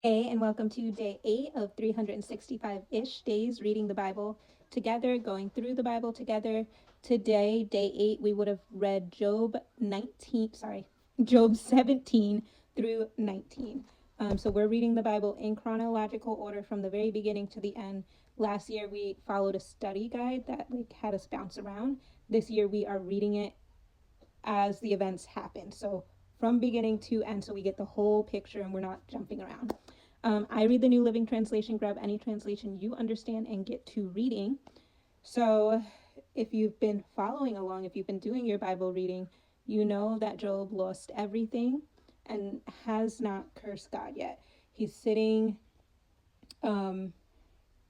Hey, and welcome to day 8 of 365-ish days reading the Bible together, going through the Bible together. Today, day 8, we would have read Job 17 through 19. So we're reading the Bible in chronological order from the very beginning to the end. Last year, we followed a study guide that had us bounce around. This year, we are reading it as the events happen. So from beginning to end, so we get the whole picture and we're not jumping around. I read the New Living Translation. Grab any translation you understand and get to reading. So, if you've been following along, if you've been doing your Bible reading, you know that Job lost everything and has not cursed God yet. He's sitting um,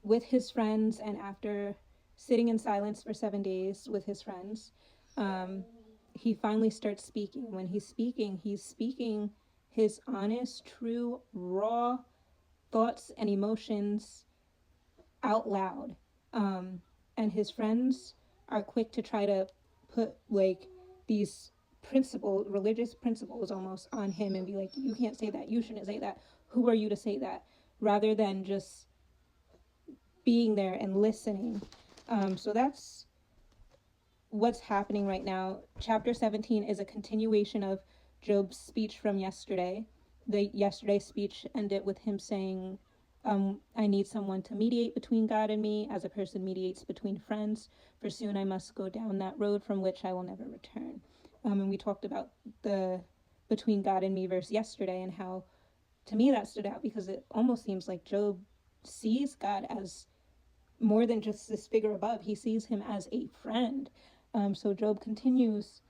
with his friends, and after sitting in silence for 7 days with his friends, um, he finally starts speaking. When he's speaking his honest, true, raw thoughts and emotions out loud. Um, and his friends are quick to try to put these religious principles almost on him and be like, you can't say that, you shouldn't say that. Who are you to say that? Rather than just being there and listening. So that's what's happening right now. Chapter 17 is a continuation of Job's speech from yesterday. The yesterday speech ended with him saying, I need someone to mediate between God and me, as a person mediates between friends, for soon I must go down that road from which I will never return. And we talked about the between God and me verse yesterday, and how to me that stood out because it almost seems like Job sees God as more than just this figure above. He sees him as a friend. So Job continues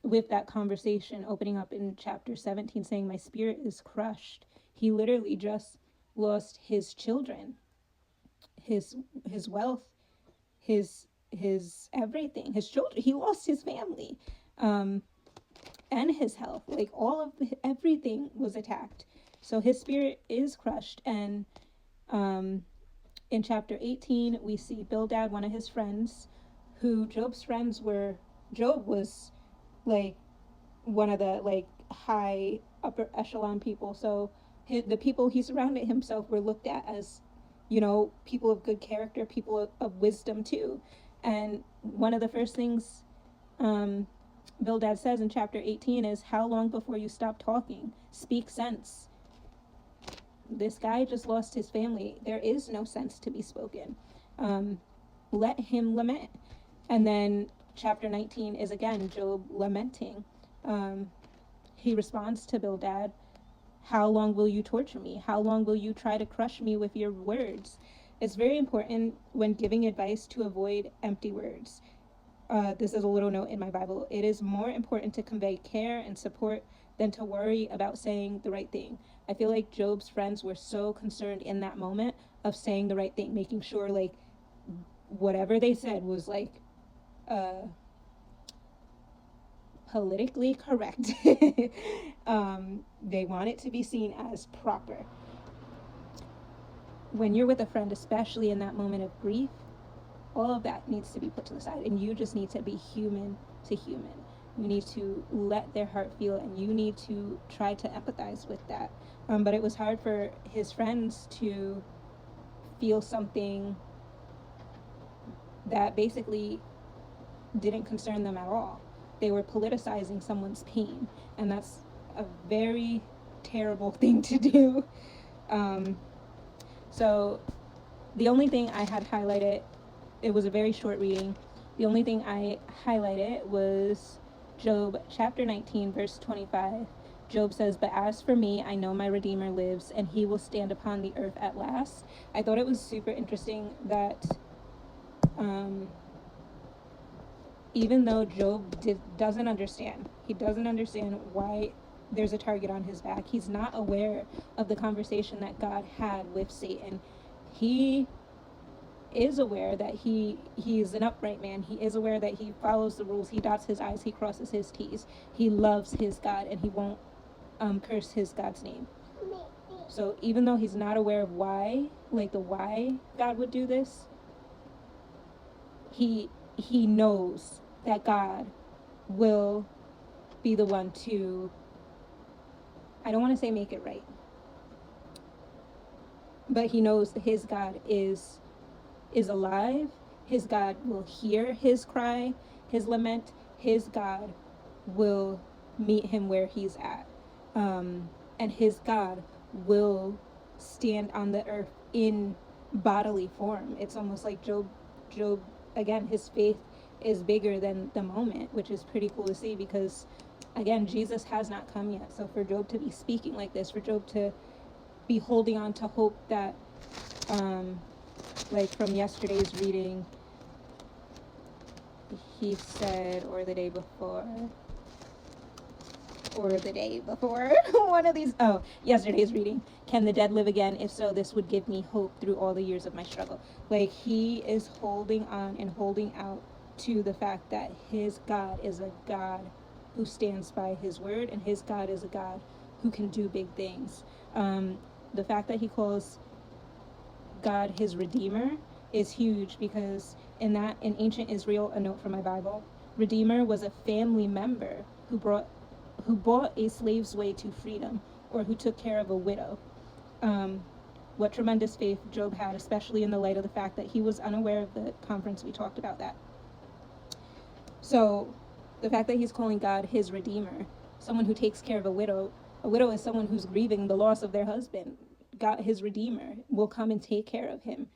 with that conversation, opening up in chapter 17, saying, my spirit is crushed. He literally just lost his children, his his wealth, his everything, his children. He lost his family, um, and his health. Like everything was attacked. So his spirit is crushed. And um, in chapter 18, we see Bildad, one of his friends, who Job's friends were. Job was like one of the high upper echelon people. So the people he surrounded himself were looked at as, people of good character, people of wisdom too. And one of the first things um, Bildad says in chapter 18 is, how long before you stop talking? Speak sense. This guy just lost his family. There is no sense to be spoken. Um, Let him lament. And then chapter 19 is again Job lamenting. Um, he responds to Bildad, how long will you torture me? How long will you try to crush me with your words? It's very important when giving advice to avoid empty words. This is a little note in my Bible. It is more important to convey care and support than to worry about saying the right thing. I feel like Job's friends were so concerned in that moment of saying the right thing, making sure whatever they said was uh, politically correct. They want it to be seen as proper. When you're with a friend, especially in that moment of grief, all of that needs to be put to the side, and you just need to be human to human. You need to let their heart feel, and you need to try to empathize with that. But it was hard for his friends to feel something that basically didn't concern them at all. They were politicizing someone's pain, and that's a very terrible thing to do. Um, so the only thing I had highlighted, it was a very short reading. The only thing I highlighted was Job chapter 19, verse 25. Job says, but as for me, I know my Redeemer lives, and he will stand upon the earth at last. I thought it was super interesting that um, even though Job doesn't understand, he doesn't understand why there's a target on his back. He's not aware of the conversation that God had with Satan. He is aware that he's an upright man. He is aware that he follows the rules. He dots his I's, he crosses his T's. He loves his God, and he won't curse his God's name. So even though he's not aware of why God would do this, he knows that God will be the one to, I don't want to say make it right, but he knows that his God is alive. His God will hear his cry, his lament. His God will meet him where he's at. And his God will stand on the earth in bodily form. It's almost like Job, again, his faith is bigger than the moment, which is pretty cool to see because, again, Jesus has not come yet. So for Job to be speaking like this, for Job to be holding on to hope that, like from yesterday's reading, he said, or the day before, one of these, oh, yesterday's reading, can the dead live again? If so, this would give me hope through all the years of my struggle. Like, he is holding on and holding out to the fact that his God is a God who stands by his word, and his God is a God who can do big things. The fact that he calls God his Redeemer is huge because in ancient Israel, a note from my Bible, Redeemer was a family member who bought a slave's way to freedom, or who took care of a widow. What tremendous faith Job had, especially in the light of the fact that he was unaware of the conference we talked about that. So the fact that he's calling God his Redeemer, someone who takes care of a widow is someone who's grieving the loss of their husband. God, his Redeemer, will come and take care of him.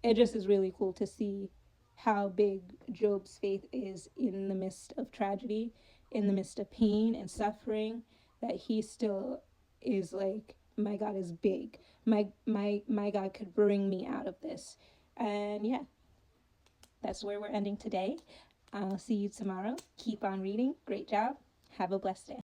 It just is really cool to see how big Job's faith is in the midst of tragedy, in the midst of pain and suffering, that he still is like, my God is big. My God could bring me out of this. And yeah, that's where we're ending today. I'll see you tomorrow. Keep on reading. Great job. Have a blessed day.